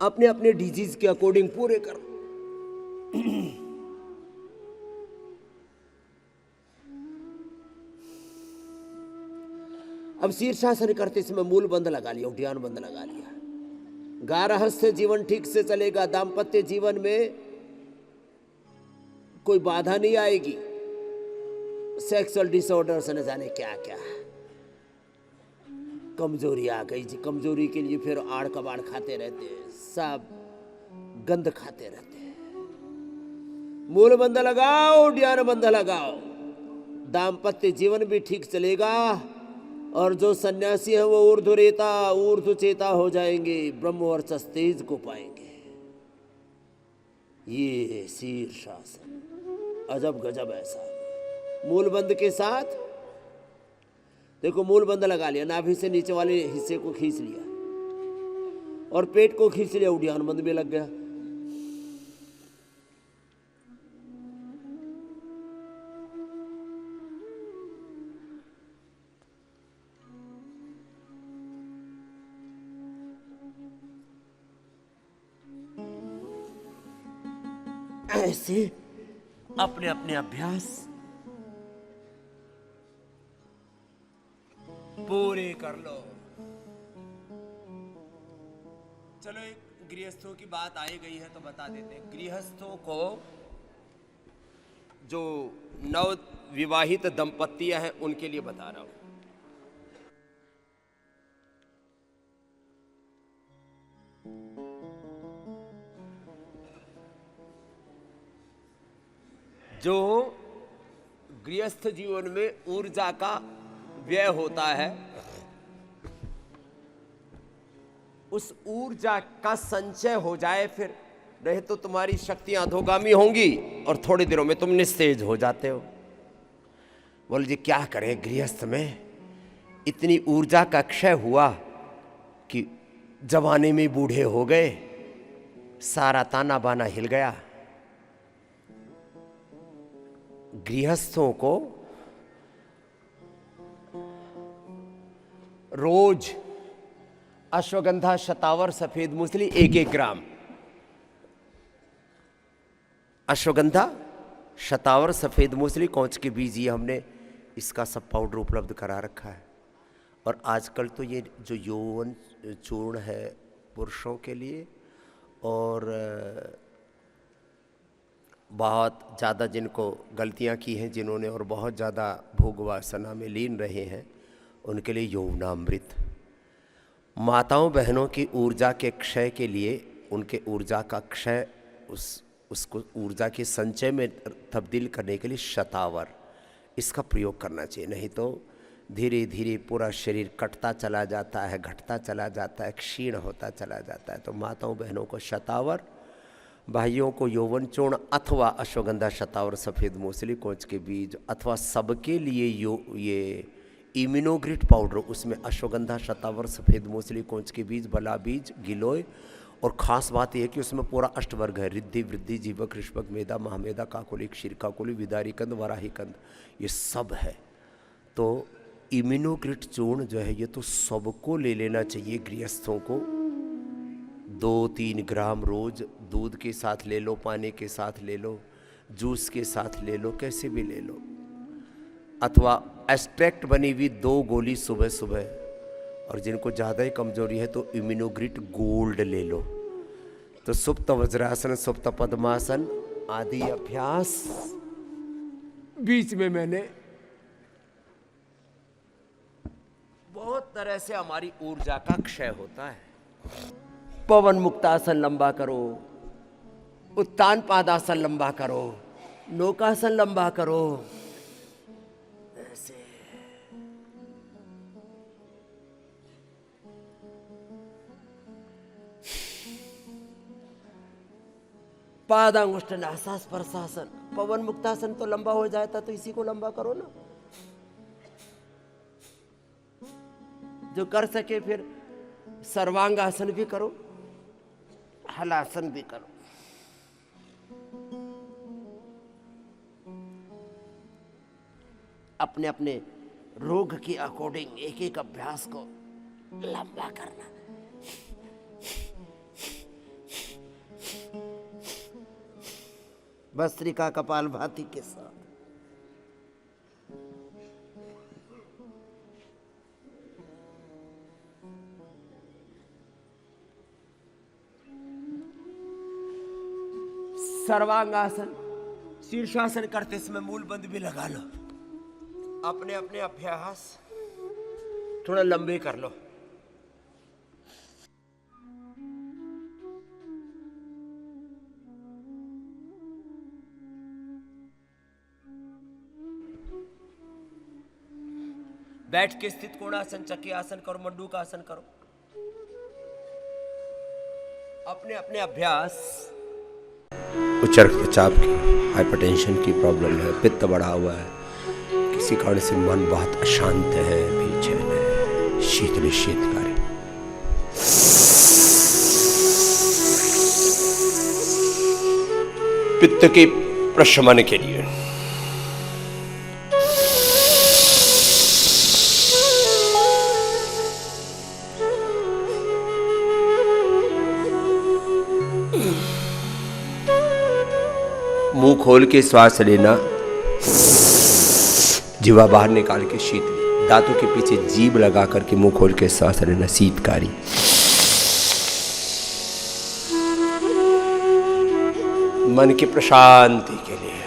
अपने अपने डिजीज के अकॉर्डिंग पूरे करो। अब शीर्षासन करते समय मूल बंध लगा लिया, उद्यान बंध लगा लिया। गारहस्थ्य जीवन ठीक से चलेगा, दाम्पत्य जीवन में कोई बाधा नहीं आएगी। सेक्सुअल डिसऑर्डर्स न जाने क्या क्या, कमजोरी आ गई जी, कमजोरी के लिए फिर आड़ कबाड़ खाते रहते हैं, सब गंध खाते रहते हैं। मूल बंध लगाओ, उद्यान बंध लगाओ, दाम्पत्य जीवन भी ठीक चलेगा। और जो सन्यासी है वो ऊर्ध्वरेता ऊर्ध्वचेता हो जाएंगे, ब्रह्म वर्चस्व तेज को पाएंगे। ये शीर्षासन अजब गजब ऐसा। मूल बंध के साथ देखो, मूल बंध लगा लिया, नाभि से नीचे वाले हिस्से को खींच लिया और पेट को खींच लिया, उद्यान बंध में लग गया। ऐसे अपने अपने अभ्यास पूरे कर लो। चलो, एक गृहस्थों की बात आई गई है तो बता देते हैं। गृहस्थों को, जो नव विवाहित दंपतियां हैं उनके लिए बता रहा हूं। जो गृहस्थ जीवन में ऊर्जा का व्यय होता है, उस ऊर्जा का संचय हो जाए, फिर नहीं तो तुम्हारी शक्तियां अधोगामी होंगी और थोड़ी देरों में तुम निस्तेज हो जाते हो। बोले जी क्या करें, गृहस्थ में इतनी ऊर्जा का क्षय हुआ कि जवानी में बूढ़े हो गए, सारा ताना बाना हिल गया। गृहस्थों को रोज अश्वगंधा, शतावर, सफेद मूसली 1-1 ग्राम, अश्वगंधा, शतावर, सफेद मूसली, कौच के बीज, ये हमने इसका सब पाउडर उपलब्ध करा रखा है। और आजकल तो ये जो यौवन चूर्ण है पुरुषों के लिए, और बहुत ज़्यादा जिनको गलतियां की हैं जिन्होंने, और बहुत ज़्यादा भोग वासना में लीन रहे हैं, उनके लिए यौवनामृत। माताओं बहनों की ऊर्जा के क्षय के लिए, उनके ऊर्जा का क्षय, उसको ऊर्जा के संचय में तब्दील करने के लिए शतावर, इसका प्रयोग करना चाहिए। नहीं तो धीरे धीरे पूरा शरीर कटता चला जाता है, घटता चला जाता है, क्षीण होता चला जाता है। तो माताओं बहनों को शतावर, भाइयों को यौवन चूर्ण अथवा अश्वगंधा, शतावर, सफ़ेद मूसली, कोच के बीज, अथवा सबके लिए ये इम्यूनोग्रिट पाउडर, उसमें अश्वगंधा, शतावर, सफ़ेद मूसली, कोच के बीज, बला बीज, गिलोय, और ख़ास बात यह है कि उसमें पूरा अष्टवर्ग है, रिद्धि, वृद्धि, जीवक, ऋष्वक, मेधा, महामेधा, काकोली, क्षीरकाकोली, विदारी कंद, वराही कंद, ये सब है। तो इम्यूनोग्रिट चूर्ण जो है ये तो सबको ले लेना चाहिए। गृहस्थों को 2-3 ग्राम रोज दूध के साथ ले लो, पानी के साथ ले लो, जूस के साथ ले लो, कैसे भी ले लो, अथवा एक्सट्रैक्ट बनी हुई 2 गोली सुबह सुबह। और जिनको ज़्यादा ही कमजोरी है तो इम्यूनोग्रिट गोल्ड ले लो। तो सुप्त वज्रासन, सुप्त पद्मासन आदि अभ्यास बीच में मैंने बहुत तरह से हमारी ऊर्जा का क्षय होता है। पवन मुक्तासन लंबा करो, उत्तान पादासन लंबा करो, नौकासन लंबा करो, ऐसे पादांगुष्ठ नासास परसासन। पवन मुक्तासन तो लंबा हो जाता, तो इसी को लंबा करो ना। जो कर सके फिर सर्वांगासन भी करो, हलासन भी करो। अपने अपने रोग के अकॉर्डिंग एक एक अभ्यास को लंबा करना। भस्त्रिका कपाल भाती के साथ। सर्वांगासन, शीर्षासन करते समय मूल बंद भी लगा लो। अपने अपने अभ्यास थोड़ा लंबे कर लो। बैठ के स्थित कोणासन, चक्की आसन करो, मंडूक आसन करो। अपने अपने अभ्यास। उच्च रक्तचाप की, हाइपरटेंशन की प्रॉब्लम है, पित्त बढ़ा हुआ है, किसी कारण से मन बहुत अशांत है, बेचैन है, शीत निषेधकारी, पित्त के प्रशमन के लिए मुंह खोल के श्वास लेना, जीवा बाहर निकाल के शीतली, दांतों के पीछे जीभ लगा करके मुंह खोल के श्वास लेना, शीतकारी। मन की प्रशांति के लिए,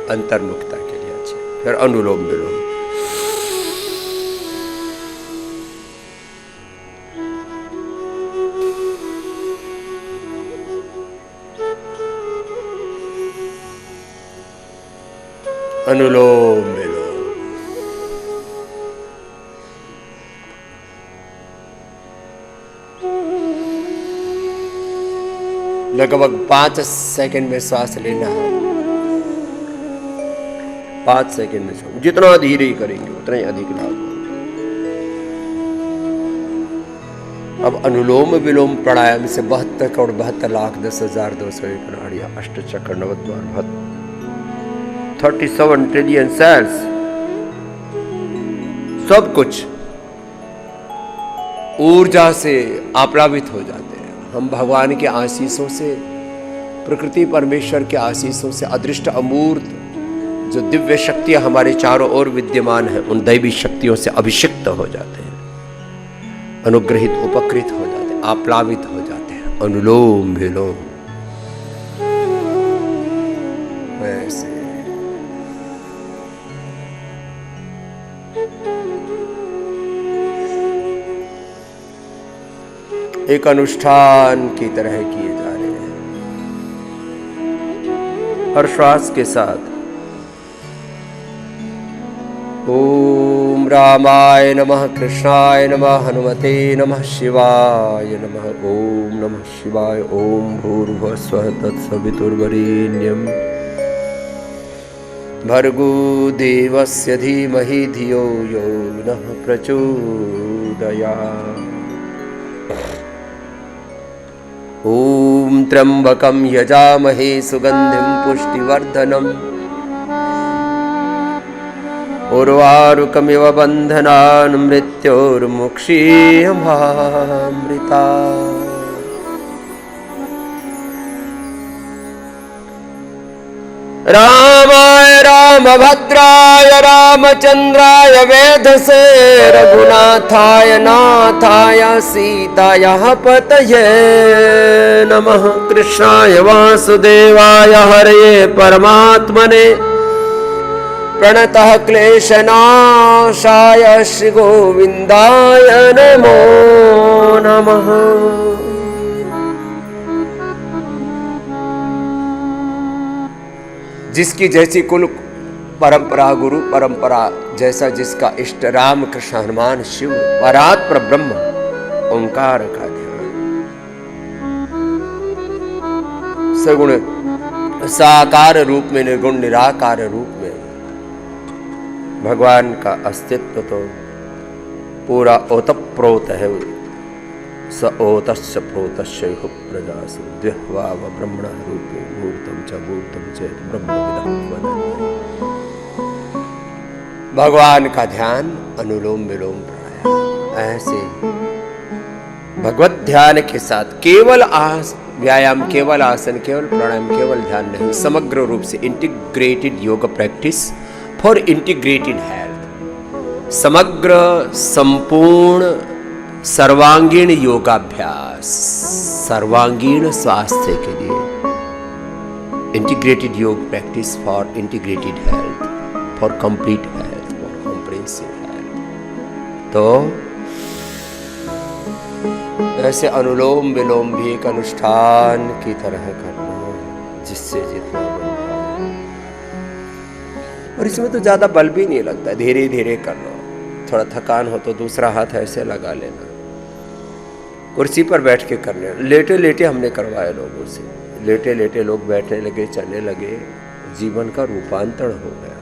अंतर्मुखता के लिए। अच्छा, फिर अनुलोम विलोम। अनुलोम विलोम। लगभग 5 सेकंड में श्वास लेना है। 5 सेकंड में श्वास, जितना धीरे ही करेंगे उतना ही अधिक लाभ होगा। अब अनुलोम विलोम प्राणायाम से 72 करोड़ 72 लाख 10,201 नाड़ियां, अष्ट चक्र, नवद्वार, 37 ट्रिलियन सेल्स, सब कुछ ऊर्जा से आप्लावित हो जाते हैं। हम भगवान के आशीषों से, प्रकृति परमेश्वर के आशीषों से, अदृष्ट अमूर्त जो दिव्य शक्तियां हमारे चारों ओर विद्यमान हैं, उन दैवी शक्तियों से अभिषिक्त हो जाते हैं, अनुग्रहित, उपकृत हो जाते हैं, आप्लावित हो जाते हैं। अनुलोम विलोम। वैसे एक अनुष्ठान की तरह किए जा रहे हैं। हर श्वास के साथ ओम रामाय नमः, कृष्णाय नमः, हनुमते नमः, शिवाय नमः, ओम नमः शिवाय, ओम भूर्भुवः स्वः तत्सवितुर्वरेण्यं भर्गो देवस्य धीमहि धियो यो नः प्रचोदयात्। ओम त्र्यंबकं यजामहे सुगंधिं पुष्टिवर्धनम् उर्वारुकमिव बन्धनान् मृत्योर्मुक्षीयमामृतात्। रामाय रामभद्राय रामचंद्राय वेधसे रघुनाथाय नाथाय सीतायाः पतये नमः। कृष्णाय वासुदेवाय हरये परमात्मने प्रणतः क्लेशनाशाय श्री गोविंदाय नमो नमः। जिसकी जैसी कुल परंपरा, गुरु परंपरा, जैसा जिसका इष्ट, राम कृष्ण हनुमान शिव परात्पर ब्रह्म ओंकार का ध्यान। सगुण साकार रूप में, निर्गुण निराकार रूप में भगवान का अस्तित्व तो पूरा ओतप्रोत है। स ओतस्य प्रोतस्य प्रजासु द्विहवाव ब्रह्मण रूपे मूर्तम च चेत ब्रह्मविदं वदन्ति। भगवान का ध्यान, अनुलोम विलोम प्राणायाम, ऐसे भगवत ध्यान के साथ केवल व्यायाम, केवल आसन, केवल प्राणायाम, केवल ध्यान नहीं, समग्र रूप से integrated yoga practice for integrated health, समग्र संपूर्ण सर्वांगीण योगाभ्यास, सर्वांगीण स्वास्थ्य के लिए इंटीग्रेटेड योग practice for integrated health, for complete health, for comprehensive health. तो ऐसे अनुलोम विलोम भी एक अनुष्ठान की तरह करना, जिससे जितना बन पाए। और इसमें तो ज़्यादा बल भी नहीं लगता, धीरे धीरे करना। थोड़ा थकान हो तो दूसरा हाथ ऐसे लगा लेना, कुर्सी पर बैठ के करने। लेटे लेटे हमने करवाया लोगों से, लेटे लेटे लोग बैठने लगे, चलने लगे, जीवन का रूपांतरण हो गया।